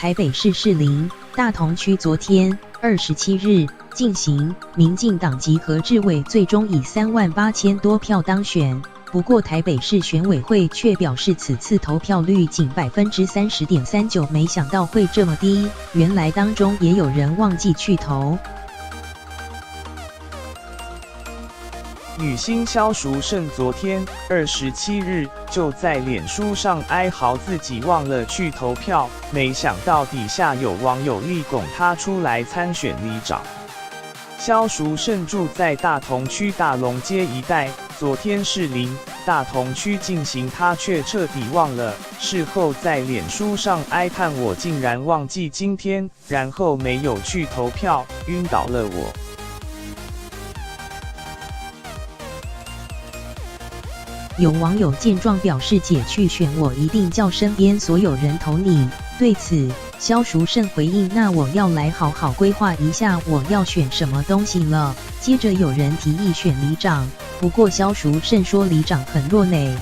台北市士林、大同区昨天27日进行，民进党及何志伟最终以38000多票当选。不过台北市选委会却表示此次投票率仅30.39%，没想到会这么低，原来当中也有人忘记去投。女星萧淑慎昨天27日就在脸书上哀嚎自己忘了去投票，没想到底下有网友力拱她出来参选里长。萧淑慎住在大同区大龙街一带，昨天士林、大同区进行，她却彻底忘了。事后在脸书上哀叹我竟然忘记今天，然后没有去投票，晕倒了我。有网友见状表示姐去选我一定叫身边所有人投你。对此，萧淑慎回应：那我要来好好规划一下我要选什么东西了。接着有人提议选里长，不过萧淑慎说里长很弱呢。